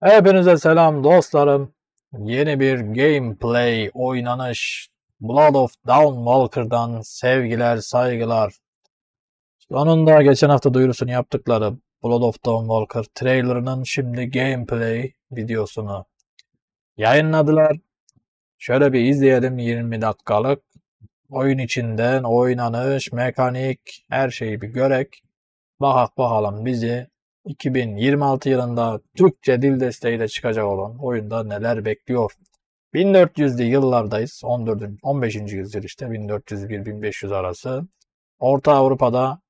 Hepinize selam dostlarım. Yeni bir gameplay oynanış Blood of Dawnwalker'dan sevgiler, saygılar. Sonunda geçen hafta duyurusunu yaptıkları Blood of Dawnwalker trailerının şimdi gameplay videosunu yayınladılar. Şöyle bir izleyelim 20 dakikalık. Oyun içinden oynanış, mekanik, her şeyi bir görek. Bakalım bizi 2026 yılında Türkçe dil desteğiyle çıkacak olan oyunda neler bekliyor? 1400'lü yıllardayız. 15. yüzyıl işte 1401-1500 arası. Orta Avrupa'da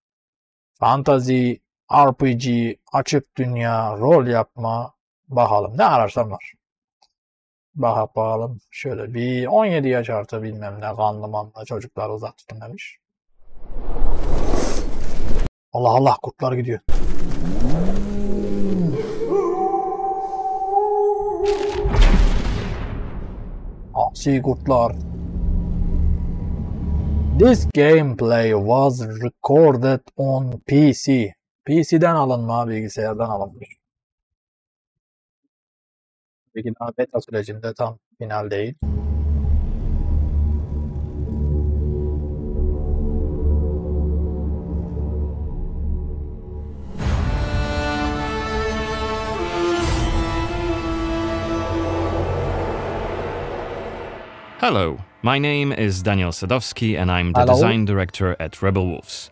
fantazi, R.P.G, açık dünya, rol yapma. Bakalım ne ararsan var. Bakalım. Şöyle bir 17 yaş artı bilmem ne kanlı manlı çocuklar uzak tutun demiş. Allah Allah kurtlar gidiyor. Aksi kurtlar. This gameplay was recorded on PC. PC'den alınma, bilgisayardan alınmış. Peki daha beta sürecinde tam final değil. Hello, my name is Daniel Sadowski and I'm the Hello. design director at Rebel Wolves.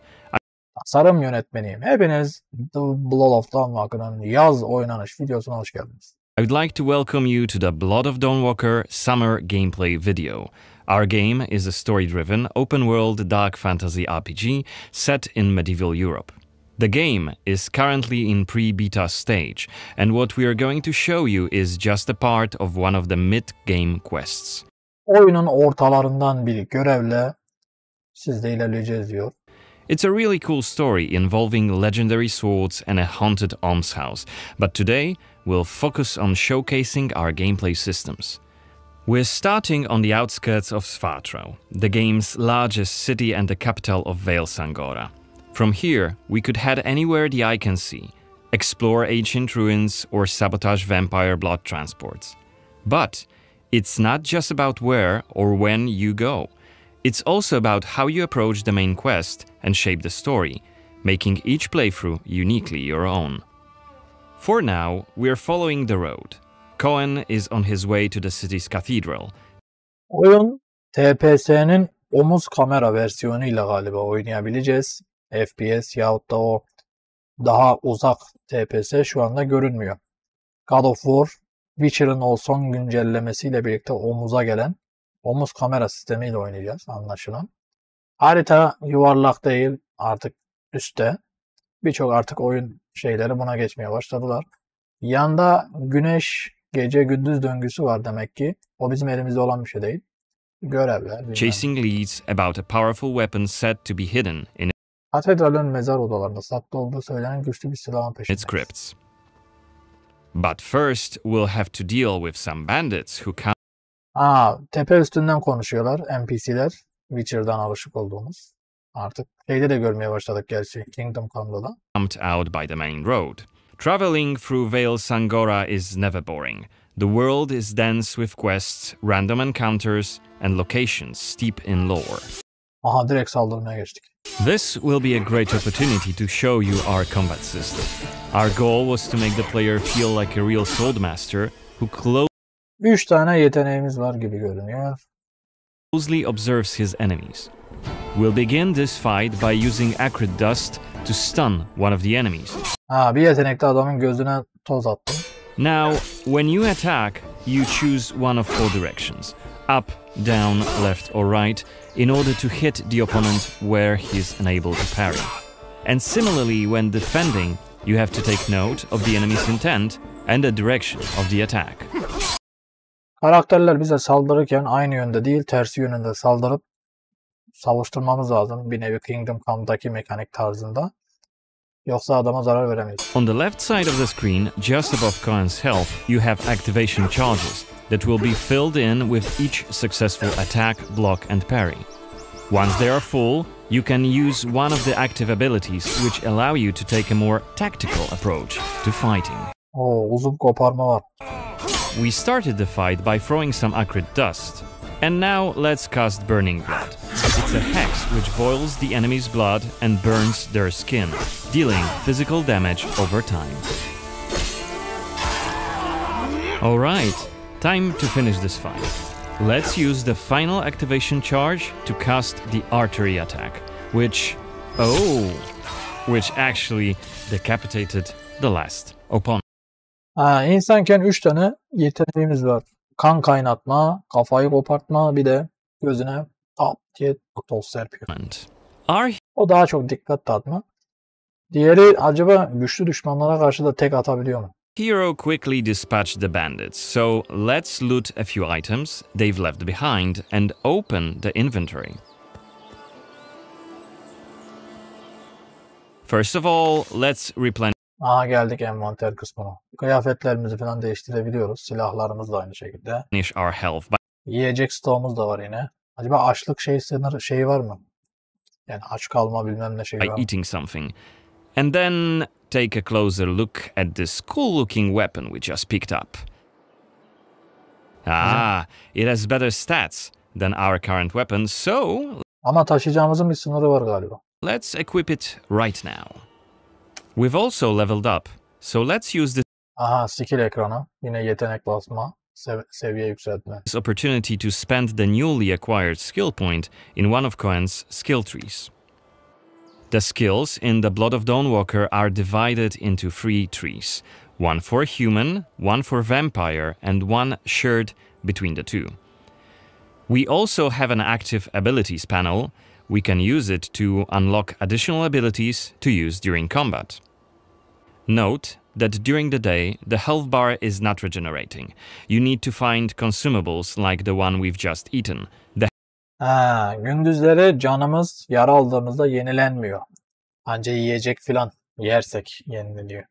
Tasarım yönetmeniyim. Hepiniz The Blood of Dawnwalker'ın yaz oynanış videosuna hoş geldiniz. I would like to welcome you to the Blood of Dawnwalker summer gameplay video. Our game is a story-driven, open-world dark fantasy RPG set in medieval Europe. The game is currently in pre-beta stage, and what we are going to show you is just a part of one of the mid-game quests. Oyunun ortalarından bir görevle sizle ilerleyeceğiz diyor. It's a really cool story involving legendary swords and a haunted almshouse, but today we'll focus on showcasing our gameplay systems. We're starting on the outskirts of Svartro, the game's largest city and the capital of Vale Sangora. From here, we could head anywhere the eye can see, explore ancient ruins or sabotage vampire blood transports. But it's not just about where or when you go. It's also about how you approach the main quest and shape the story, making each playthrough uniquely your own. For now, we're following the road. Cohen is on his way to the city's cathedral. Oyun TPS'nin omuz kamera versiyonuyla galiba oynayabileceğiz. FPS yahut da o daha uzak TPS şu anda görünmüyor. God of War, Witcher'ın o son güncellemesiyle birlikte omuza gelen omuz kamera sistemiyle oynayacağız anlaşılan. Harita yuvarlak değil, artık üstte. Birçok artık oyun şeyleri buna geçmeye başladılar. Yanda güneş gece gündüz döngüsü var demek ki. O bizim elimizde olan bir şey değil. Görevler. Chasing leads about a powerful weapon said to be hidden in Katedralın mezar odalarında saklı olduğu söylenen güçlü bir silahın its peşindeyiz. crypts. But first, we'll have to deal with some bandits who Tepe üstünden konuşuyorlar NPC'ler. Witcher'dan alışık olduğumuz. Artık şeyde de görmeye başladık gerçi. Kingdom Come'da da. camped out by the main road. Traveling through Vale Sangora is never boring. The world is dense with quests, random encounters, and locations steep in lore. Aha direkt saldırmaya geçtik. This will be a great opportunity to show you our combat system. Our goal was to make the player feel like a real swordmaster who 3 tane yeteneğimiz var gibi görünüyor. closely observes his enemies. We'll begin this fight by using acrid dust to stun one of the enemies. Bir yetenekte adamın gözüne toz attım. Now, when you attack, you choose one of four directions: up, down, left, or right, in order to hit the opponent where he's unable to parry. And similarly, when defending, you have to take note of the enemy's intent and the direction of the attack. Karakterler bize saldırırken aynı yönde değil tersi yönünde saldırıp savuşturmamız lazım. Bir nevi Kingdom Come'daki mekanik tarzında. Yoksa adama zarar veremeyiz. On the left side of the screen, just above Cohen's health, you have activation charges that will be filled in with each successful attack, block, and parry. Once they are full, you can use one of the active abilities which allow you to take a more tactical approach to fighting. Oo, uzun koparma var. We started the fight by throwing some acrid dust. And now let's cast Burning Blood. It's a hex which boils the enemy's blood and burns their skin, dealing physical damage over time. Alright, time to finish this fight. Let's use the final activation charge to cast the artery attack, which actually decapitated the last opponent. İnsanken 3 tane yeteneğimiz var. Kan kaynatma, kafayı kopartma, bir de gözüne tap diye toz serpiyor. O daha çok dikkat dağıtma. Diğeri acaba güçlü düşmanlara karşı da tek atabiliyor mu? Hero quickly dispatched the bandits, so let's loot a few items they've left behind and open the inventory. First of all, let's replenish Geldik envanter kısmına. Kıyafetlerimizi falan değiştirebiliyoruz. Silahlarımız da aynı şekilde. our health Yiyecek stoğumuz da var yine. Acaba açlık şeyi var mı? Yani aç kalma bilmem ne şeyi by var mı? eating something. And then take a closer look at this cool-looking weapon we just picked up. It has better stats than our current weapon, so Ama taşıyacağımızın bir sınırı var galiba. let's equip it right now. We've also leveled up, so let's use Skill ekranı. Yine yetenek basma. Seviye yükseltme. this opportunity to spend the newly acquired skill point in one of Cohen's skill trees. The skills in the Blood of Dawnwalker are divided into 3 trees, one for human, one for vampire, and one shared between the two. We also have an active abilities panel. We can use it to unlock additional abilities to use during combat. Note that during the day, the health bar is not regenerating. You need to find consumables like the one we've just eaten. Gündüzleri canımız yara aldığımızda yenilenmiyor. Anca yiyecek filan yersek yenileniyor.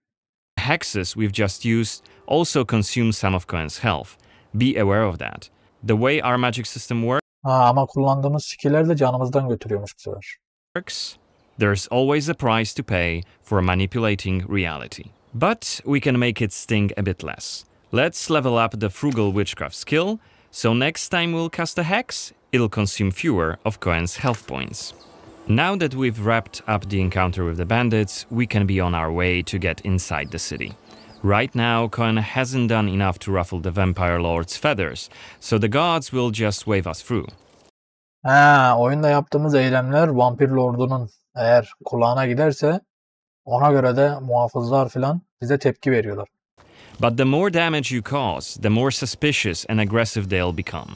Hexes we've just used also consume some of Cohen's health. Be aware of that. The way our magic system Ama kullandığımız skiller de canımızdan götürüyormuş bu sefer. works, there's always a price to pay for manipulating reality. But we can make it sting a bit less. Let's level up the frugal witchcraft skill, so next time we'll cast a hex, it'll consume fewer of Cohen's health points. Now that we've wrapped up the encounter with the bandits, we can be on our way to get inside the city. Right now, Cohen hasn't done enough to ruffle the vampire lord's feathers, so the gods will just wave us through. Oyunda yaptığımız eylemler vampir lordunun eğer kulağına giderse ona göre de muhafızlar filan bize tepki veriyorlar. But the more damage you cause, the more suspicious and aggressive they'll become.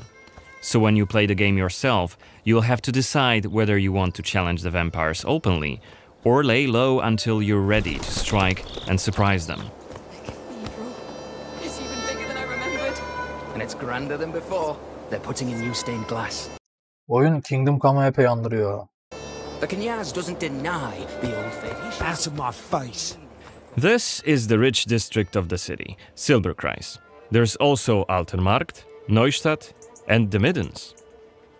So when you play the game yourself, you'll have to decide whether you want to challenge the vampires openly, or lay low until you're ready to strike and surprise them. It's even bigger than I remembered. And it's grander than before. They're putting in new stained glass. Oyun Kingdom Come'ı epey andırıyor. The Knyaz doesn't deny the old faith. Out of my face. This is the rich district of the city, Silberkreis. There's also Altenmarkt, Neustadt, and the Middens.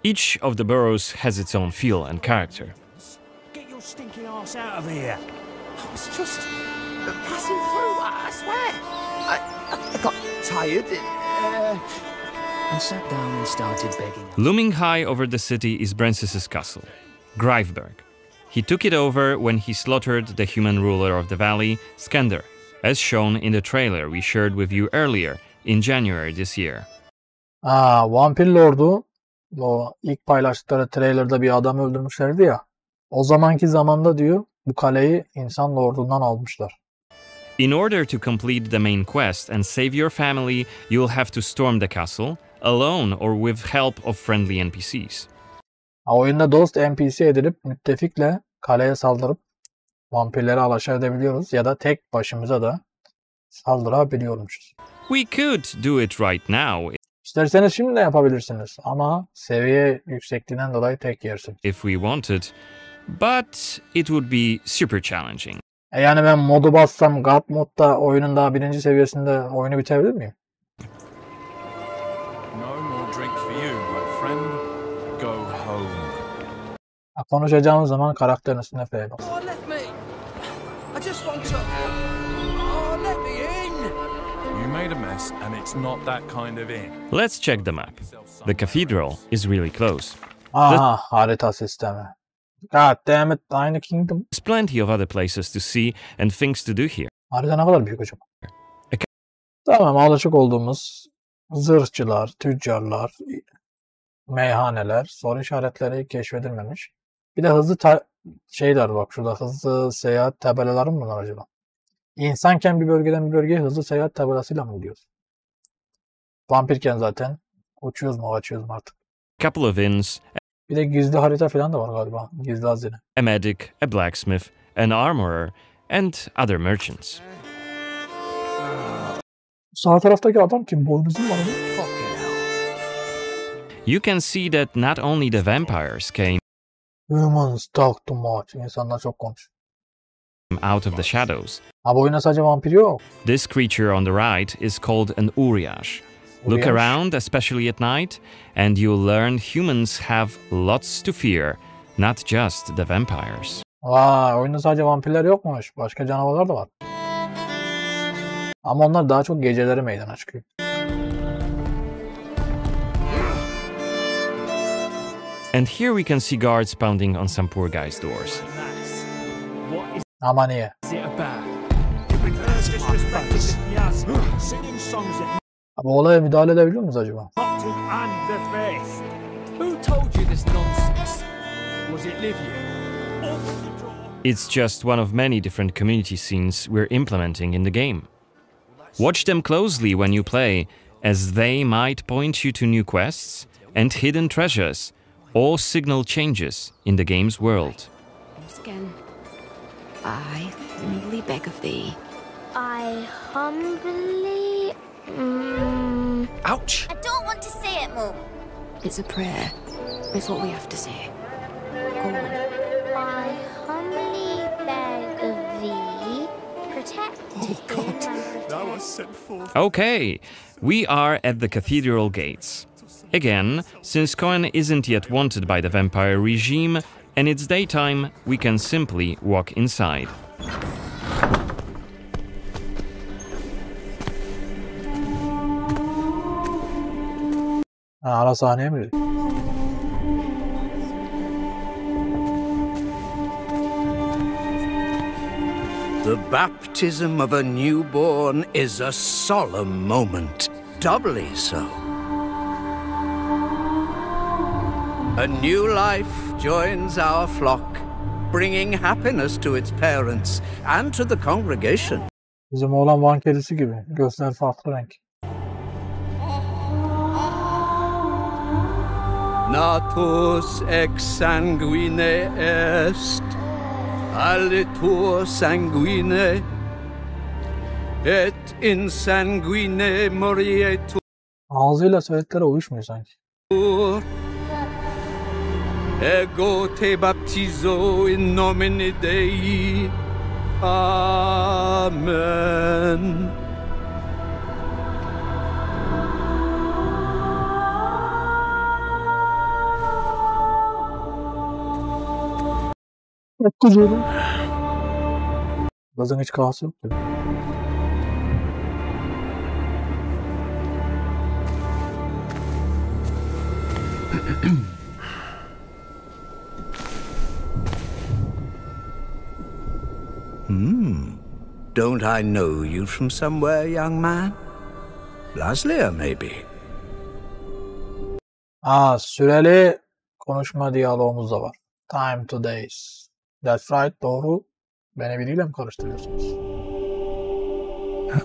Each of the boroughs has its own feel and character. Get your stinking ass out of here. I was just passing through, I swear. I got tired and sat down and started begging. Looming high over the city is Brensis's castle, Greifberg. He took it over when he slaughtered the human ruler of the valley, Skender, as shown in the trailer we shared with you earlier in January this year. Vampir Lord'u o ilk paylaştıkları trailer'da bir adam öldürmüşlerdi ya. O zamanki zamanda diyor bu kaleyi insan lordundan almışlar. In order to complete the main quest and save your family, you'll have to storm the castle, alone or with help of friendly NPCs. Oyunda dost NPC edilip müttefikle kaleye saldırıp vampirleri alaşağı edebiliyoruz ya da tek başımıza da saldırabiliyormuşuz. We could do it right now İsterseniz şimdi de yapabilirsiniz ama seviye yüksekliğinden dolayı tek yersin. if we wanted, but it would be super challenging. Yani ben modu bassam God modda oyunun daha 1. seviyesinde oyunu bitebilir miyim? No more drink for you, my friend. Go home. Konuşacağımız zaman karakterin üstüne F bas. Oh, let me. I just want to. Oh, let me in. You made a mess, and it's not that kind of inn. Let's check the map. The cathedral is really close. Aha, harita sistemi. God damn it, aynı Kingdom. There's plenty of other places to see and things to do here. Harita ne kadar büyük hocam. Tamam, alışık olduğumuz zırhçılar, tüccarlar, meyhaneler, soru işaretleri keşfedilmemiş. Bir de hızlı şeyler bak şurada, hızlı seyahat tabelaları mı var acaba? İnsanken bir bölgeden bir bölgeye hızlı seyahat tabelasıyla mı gidiyoruz? Vampirken zaten uçuyoruz mu kaçıyoruz mu artık? Couple of inns, Bir de gizli harita falan da var galiba. Gizli hazine. a medic, a blacksmith, an armorer, and other merchants. Sağ taraftaki adam kim? Boynuzlu mu var? You can see that not only the vampires came Humans talk too much. İnsanlar çok konuşuyor. out of the shadows. Ha, bu oyunda sadece vampir yok. This creature on the right is called an Uriash. Look Uriash? around, especially at night, and you'll learn humans have lots to fear, not just the vampires. Vay, oyunda sadece vampirler yokmuş. Başka canavarlar da var. Ama onlar daha çok geceleri meydana çıkıyor. And here we can see guards pounding on some poor guy's doors. What is Ama niye? it about? You've been disrespected yes, singing songs that Bu olaya müdahale edebiliyor muyuz acaba? mocked him and the faith. Who told you this nonsense? Was it Livia? It's just one of many different community scenes we're implementing in the game. Watch them closely when you play, as they might point you to new quests and hidden treasures, or signal changes in the game's world. Once again, I humbly beg of thee. I humbly... Ouch! I don't want to say it, Mum. It's a prayer. It's what we have to say. Go on. I humbly beg of thee, protect him and protect Thou hast sent forth. Okay, we are at the cathedral gates. Again, since Cohen isn't yet wanted by the vampire regime, and it's daytime, we can simply walk inside. Ha, ara sahneye mi girdik? The baptism of a newborn is a solemn moment, doubly so. A new life joins our flock, bringing happiness to its parents and to the congregation. Bizim oğlan Van kedisi gibi. Gözler farklı renk. Natus ex sanguine est, alitur sanguine, et in sanguine morietur. Ağzıyla söyledikleri uyuşmuyor sanki. Ego te baptizo in nomine Dei. Amen. Çok güzel. Kızın hiç kahası yok dedi. Don't I know you from somewhere, young man? Laslia, maybe. Süreli konuşma diyalogumuz da var. Time to days. That's right, doğru. Beni biriyle mi karıştırıyorsunuz?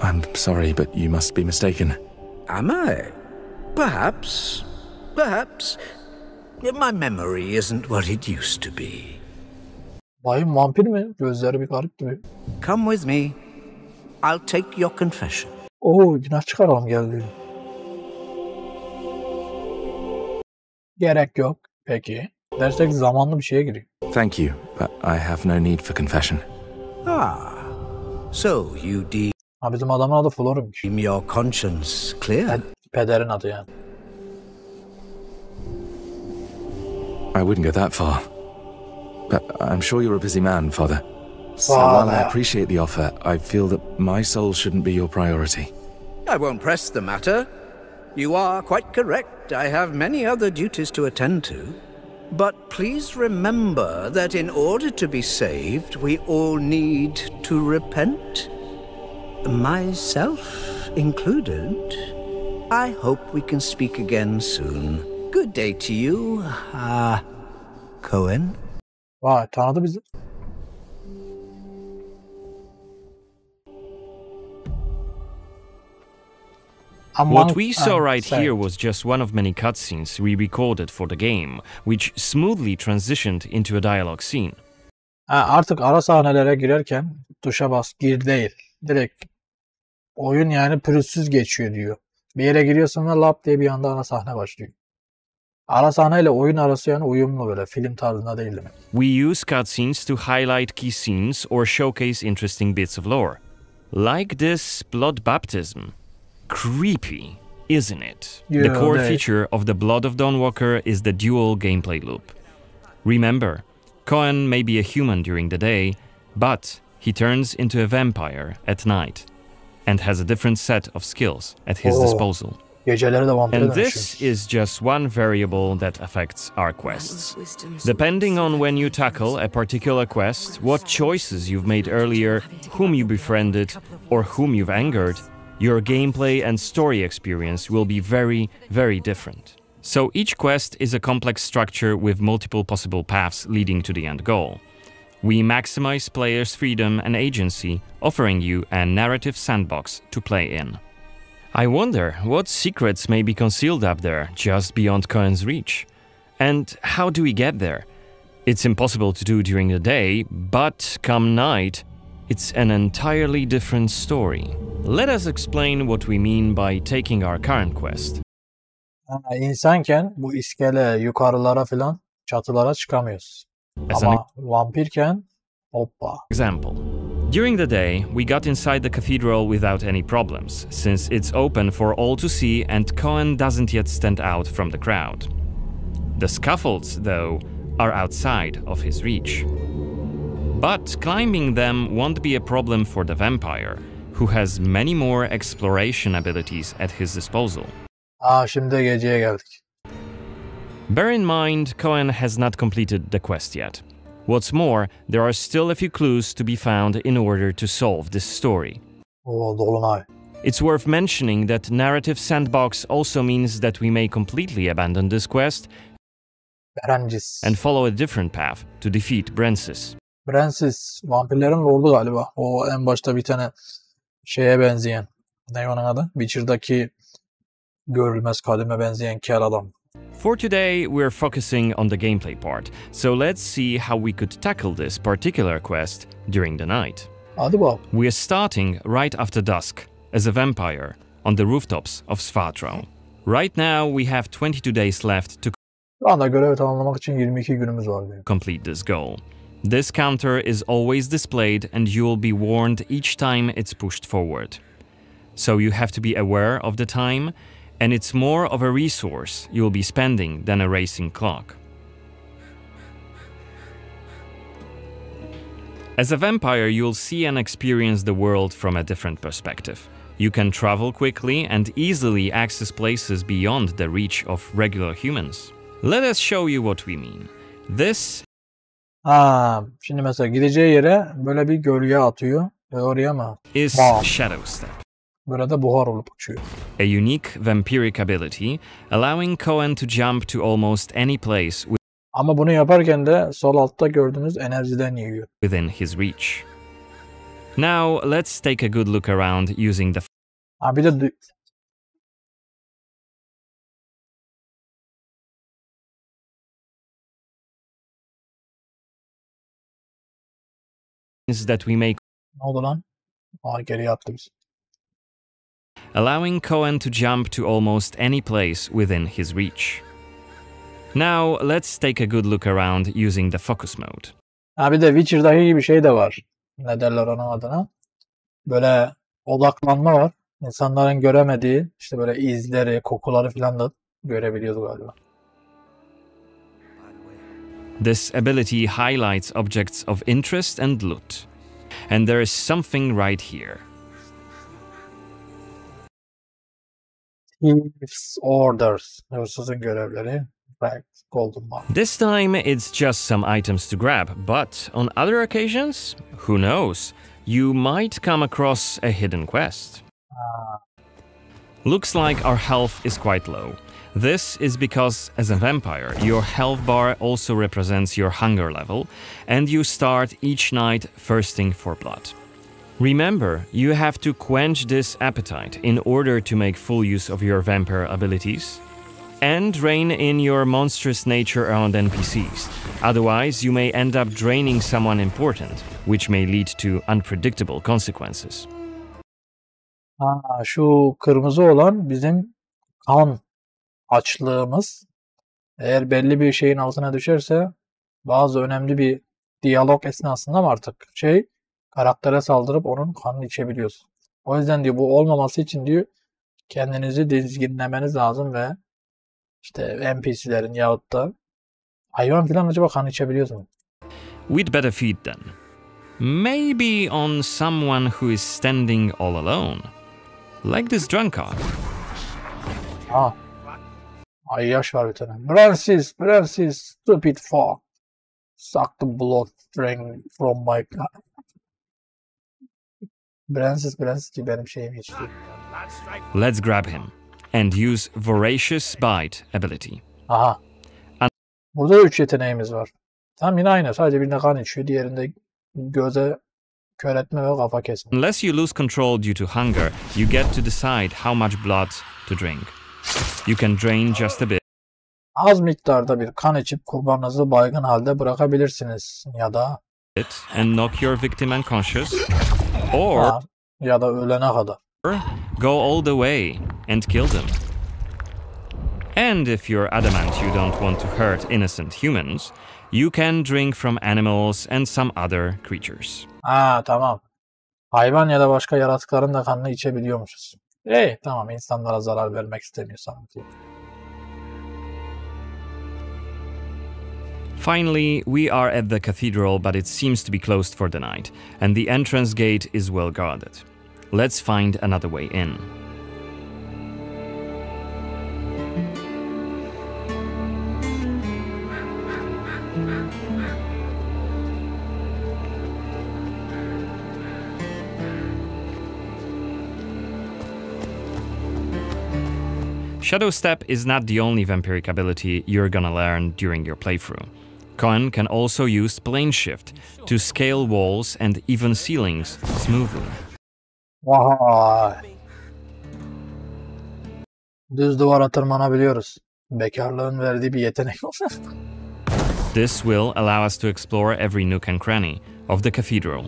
I'm sorry, but you must be mistaken. Am I? Perhaps. My memory isn't what it used to be. Bayım vampir mi? Gözleri bir garip gibi. Come with me. I'll take your confession. Günah çıkaralım geldi. Gerek yok. Peki. Dersek zamanlı bir şeye giriyor. Thank you, but I have no need for confession. So you Ha, bizim adamın adı Flor'muş. deem your conscience clear? Pederin adı yani. I wouldn't go that far. But I'm sure you're a busy man, Father. So while I appreciate the offer, I feel that my soul shouldn't be your priority. I won't press the matter. You are quite correct. I have many other duties to attend to. But please remember that in order to be saved, we all need to repent. Myself included. I hope we can speak again soon. Good day to you, Cohen. Vay, tanıdı bizi. What we saw right here was just one of many cutscenes we recorded for the game, which smoothly transitioned into a dialogue scene. Artık ara sahnelere girerken tuşa bas gir değil. Direkt oyun yani pürüzsüz geçiyor diyor. Bir yere giriyorsun ve lap diye bir anda ana sahne başlıyor. Ara sahneyle oyun arası yani uyumlu, böyle film tarzında değil demek. We use cutscenes to highlight key scenes or showcase interesting bits of lore. Like this blood baptism. Creepy, isn't it? Yeah, the core they... feature of the Blood of Dawnwalker is the dual gameplay loop. Remember, Cohen may be a human during the day, but he turns into a vampire at night and has a different set of skills at his disposal. Geceleri de vampire And this is just one variable that affects our quests. Depending on when you tackle a particular quest, what choices you've made earlier, whom you befriended, or whom you've angered, your gameplay and story experience will be very, very different. So each quest is a complex structure with multiple possible paths leading to the end goal. We maximize players' freedom and agency, offering you a narrative sandbox to play in. I wonder what secrets may be concealed up there, just beyond Cohen's reach. And how do we get there? It's impossible to do during the day, but come night, it's an entirely different story. Let us explain what we mean by taking our current quest. İnsanken bu iskele yukarılara filan çatılara çıkamıyoruz. Ama vampirken hoppa. Example. During the day, we got inside the cathedral without any problems, since it's open for all to see and Cohen doesn't yet stand out from the crowd. The scaffolds, though, are outside of his reach. But climbing them won't be a problem for the vampire, who has many more exploration abilities at his disposal. Şimdi geceye geldik. Bear in mind, Cohen has not completed the quest yet. What's more, there are still a few clues to be found in order to solve this story. Dolunay. It's worth mentioning that narrative sandbox also means that we may completely abandon this quest and follow a different path to defeat Brensis. Brensis, vampirlerin lordu galiba. O en başta bir tane şeye benzeyen. Ne onun adı? Witcher'daki görülmez kadime benzeyen kel adam. For today, we're focusing on the gameplay part, so let's see how we could tackle this particular quest during the night. Hadi bakalım. We're starting right after dusk, as a vampire, on the rooftops of Svartrau. Right now, we have 22 days left to Şu anda görevi tamamlamak için 22 günümüz var diyor. Complete this goal. This counter is always displayed and you will be warned each time it's pushed forward. So you have to be aware of the time, and it's more of a resource you'll be spending than a racing clock. As a vampire, you'll see and experience the world from a different perspective. You can travel quickly and easily access places beyond the reach of regular humans. Let us show you what we mean. This Şimdi mesela gideceği yere böyle bir gölge atıyor ve oraya mı? Is Shadow Step. Böyle de buhar olup uçuyor. A unique vampiric ability, allowing Cohen to jump to almost any place Ama bunu yaparken de sol altta gördüğünüz enerjiden yiyor. within his reach. Now, let's take a good look around using the Bir de that we make, ne oldu lan? Geriye attı biz. allowing Cohen to jump to almost any place within his reach. Now, let's take a good look around using the focus mode. Bir de Witcher'daki gibi şey de var. Ne derler onun adına? Böyle odaklanma var. İnsanların göremediği işte böyle izleri, kokuları falan da görebiliyordu galiba. This ability highlights objects of interest and loot. And there is something right here. Thief's Orders. Hırsızın görevleri. Right. Golden Bar. This time it's just some items to grab, but on other occasions, who knows? You might come across a hidden quest. Looks like our health is quite low. This is because, as a vampire, your health bar also represents your hunger level, and you start each night thirsting for blood. Remember, you have to quench this appetite in order to make full use of your vampire abilities, and rein in your monstrous nature around NPCs. Otherwise, you may end up draining someone important, which may lead to unpredictable consequences. Şu kırmızı olan bizim kan açlığımız. Eğer belli bir şeyin altına düşerse bazı önemli bir diyalog esnasında mı artık karaktere saldırıp onun kanını içebiliyorsun. O yüzden diyor bu olmaması için diyor kendinizi dizginlemeniz lazım ve işte NPC'lerin yahut da hayvan filan acaba kan içebiliyoruz mu? We'd better feed then. Maybe on someone who is standing all alone. Like this drunkard. Ay yaş var bir tane. Francis, stupid fuck. Suck the blood drain from my... Francis ki benim şeyim hiç değil. Let's grab him and use Voracious Bite ability. Aha. Burada da 3 yeteneğimiz var. Tam yine aynı. Sadece birinde kan içiyor. Diğerinde göze kör etme ve kafa kesme. Unless you lose control due to hunger, you get to decide how much blood to drink. You can drain just a bit. Az miktarda bir kan içip kurbanınızı baygın halde bırakabilirsiniz. Ya da and knock your victim unconscious. Or ya da ölene kadar. Go all the way and kill them. And if you're adamant you don't want to hurt innocent humans, you can drink from animals and some other creatures. Tamam. Hayvan ya da başka yaratıkların da kanını içebiliyormuşuz. Tamam, insanlara zarar vermek istemiyorsam. Finally, we are at the cathedral, but it seems to be closed for the night, and the entrance gate is well guarded. Let's find another way in. Shadow Step is not the only vampiric ability you're gonna learn during your playthrough. Cohen can also use Plane Shift to scale walls and even ceilings smoothly. Vay. Düz duvara tırmanabiliyoruz. Bekarlığın verdiği bir yetenek. This will allow us to explore every nook and cranny of the cathedral.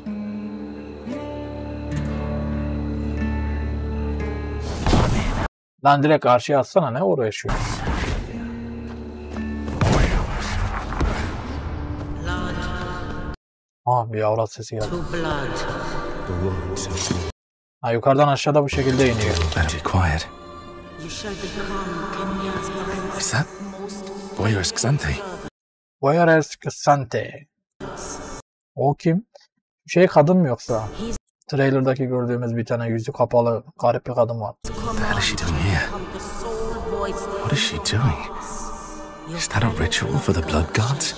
Lan direkt karşıya atsana, ne uğraşıyor? Bir avrat sesi geldi. Yukarıdan aşağıda bu şekilde iniyor. Better be quiet. Is that Voyeur Escasante? Voyeur Escasante. O kim? Kadın mı yoksa? Trailer'daki gördüğümüz bir tane yüzü kapalı garip bir kadın var. What the hell is she doing here? What is she doing? Is that a ritual for the blood gods?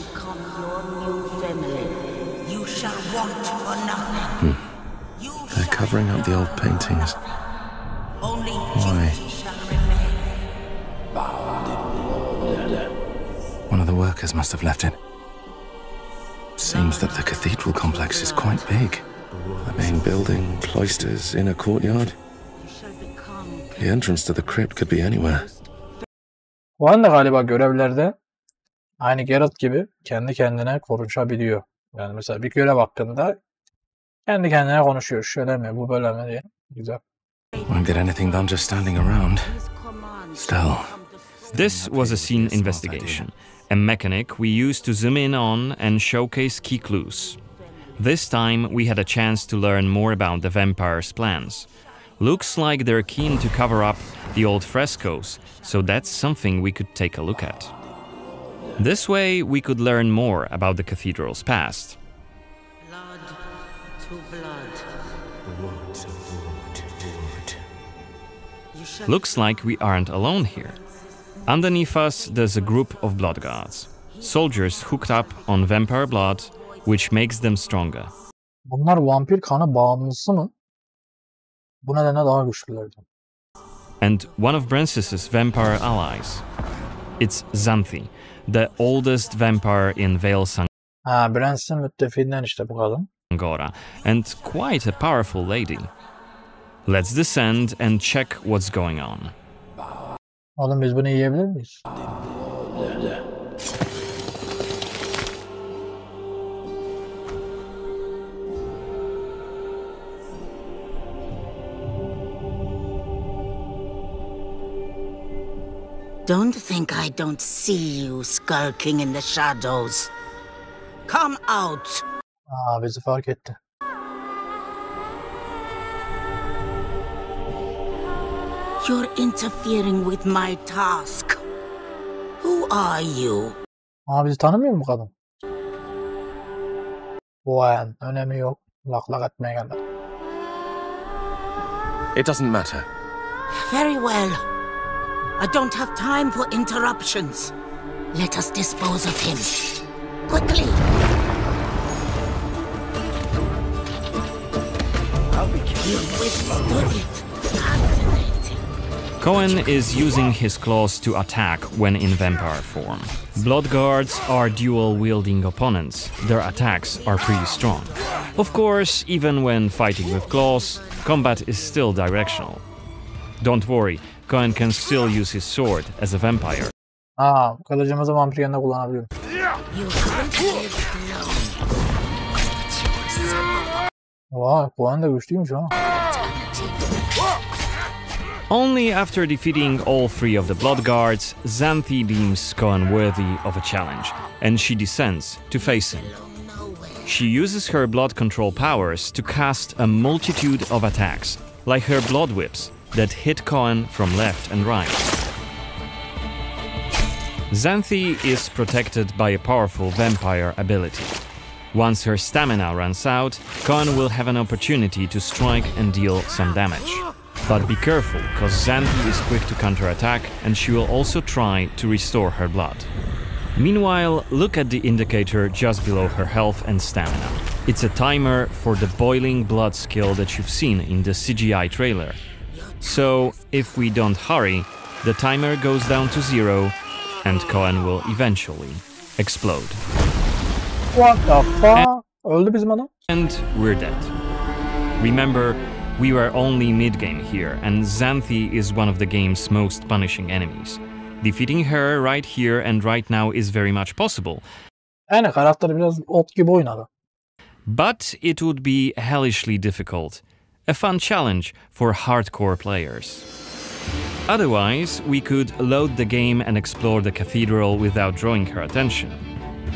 They're covering up the old paintings. Why? One of the workers must have left it. Seems that the cathedral complex is quite big. The main building, cloisters, inner courtyard. The entrance to the crypt could be anywhere. O anda galiba görevlerde aynı Geralt gibi kendi kendine konuşabiliyor. Yani mesela bir görev hakkında kendi kendine konuşuyor. Şöyle mi, bu böyle mi diye. Güzel. Won't get anything done just standing around. Still. This was a scene investigation, a mechanic we used to zoom in on and showcase key clues. This time we had a chance to learn more about the vampire's plans. Looks like they're keen to cover up the old frescoes, so that's something we could take a look at. This way we could learn more about the cathedral's past. Blood to blood. Looks like we aren't alone here. Underneath us, there's a group of blood guards. Soldiers hooked up on vampire blood, which makes them stronger. Bunlar vampir kanı bağımlısı mı? Bu nedenle daha güçlülerdi. And one of Brances's vampire allies. It's Xanthi, the oldest vampire in Vale Brances'in müttefiğinden işte bu kadın. Sangora, and quite a powerful lady. Let's descend and check what's going on. Oğlum biz bunu yiyebilir miyiz? Don't think I don't see you skulking in the shadows. Come out! Bizi fark etti. You're interfering with my task. Who are you? Bizi tanımıyor mu kadın? Bu önemi yok. Lak lak etmeye geldi. It doesn't matter. Very well. I don't have time for interruptions. Let us dispose of him. Quickly! You've withstood it. Fascinating. Cohen is using his claws to attack when in vampire form. Blood guards are dual-wielding opponents. Their attacks are pretty strong. Of course, even when fighting with claws, combat is still directional. Don't worry, Cohen can still use his sword as a vampire. Kılıcımızı vampir yanında kullanabiliyorum. Vay, Cohen da güçlüymüş ha. Only after defeating all three of the blood guards, Xanthi deems Cohen worthy of a challenge, and she descends to face him. She uses her blood control powers to cast a multitude of attacks, like her blood whips, that hit Cohen from left and right. Xanthi is protected by a powerful vampire ability. Once her stamina runs out, Cohen will have an opportunity to strike and deal some damage. But be careful, cause Xanthi is quick to counterattack and she will also try to restore her blood. Meanwhile, look at the indicator just below her health and stamina. It's a timer for the boiling blood skill that you've seen in the CGI trailer. So, if we don't hurry, the timer goes down to 0 and Cohen will eventually explode. What the fuck? Öldü bizim adam. And we're dead. Remember, we were only mid-game here, and Xanthi is one of the game's most punishing enemies. Defeating her right here and right now is very much possible. Yani karakteri biraz ot gibi oynadı. But it would be hellishly difficult. A fun challenge for hardcore players. Otherwise, we could load the game and explore the cathedral without drawing her attention.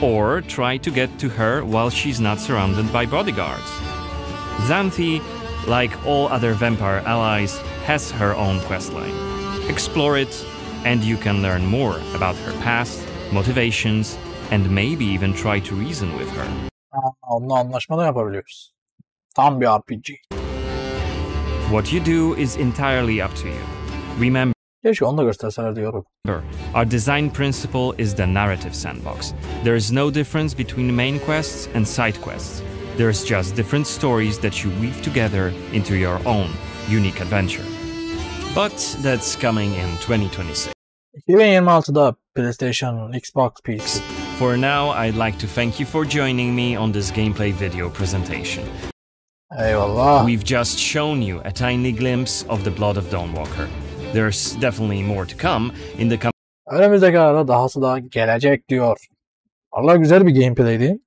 Or try to get to her while she's not surrounded by bodyguards. Xanthi, like all other vampire allies, has her own questline. Explore it, and you can learn more about her past, motivations, and maybe even try to reason with her. Onunla anlaşma da yapabiliyoruz. Tam bir RPG. What you do is entirely up to you. Remember, Keşke onu da gösterseler diyorum. our design principle is the narrative sandbox. There is no difference between main quests and side quests. There's just different stories that you weave together into your own unique adventure. But that's coming in 2026. 2026'da PlayStation, Xbox, PC. For now, I'd like to thank you for joining me on this gameplay video presentation. Eyvallah. We've just shown you a tiny glimpse of the Blood of Dawnwalker. There's definitely more to come in the coming. Önümüzdeki arada dahası da gelecek diyor. Vallahi güzel bir gameplay'di.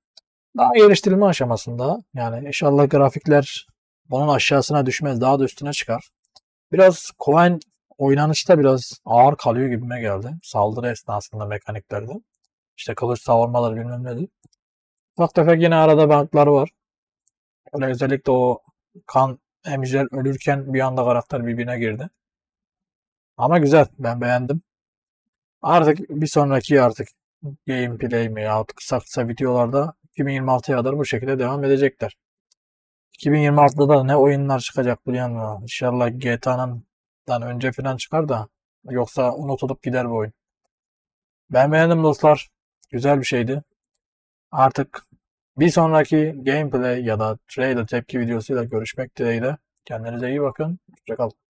Daha geliştirilme aşamasında. Yani inşallah grafikler bunun aşağısına düşmez. Daha da üstüne çıkar. Biraz Cohen oynanışta biraz ağır kalıyor gibime geldi. Saldırı esnasında mekaniklerde. İşte kılıç savurmaları bilmem nedir. Ufak tefek yine arada bug'lar var. Öyle özellikle o kan emiciler ölürken bir anda karakter birbirine girdi. Ama güzel. Ben beğendim. Artık bir sonraki gameplay mi ya kısa kısa videolarda 2026'ya kadar bu şekilde devam edecekler. 2026'da da ne oyunlar çıkacak biliyor musun? İnşallah GTA'nın önce falan çıkar da yoksa unutulup gider bu oyun. Ben beğendim dostlar. Güzel bir şeydi. Artık bir sonraki gameplay ya da trailer tepki videosuyla görüşmek dileğiyle. Kendinize iyi bakın. Hoşçakalın.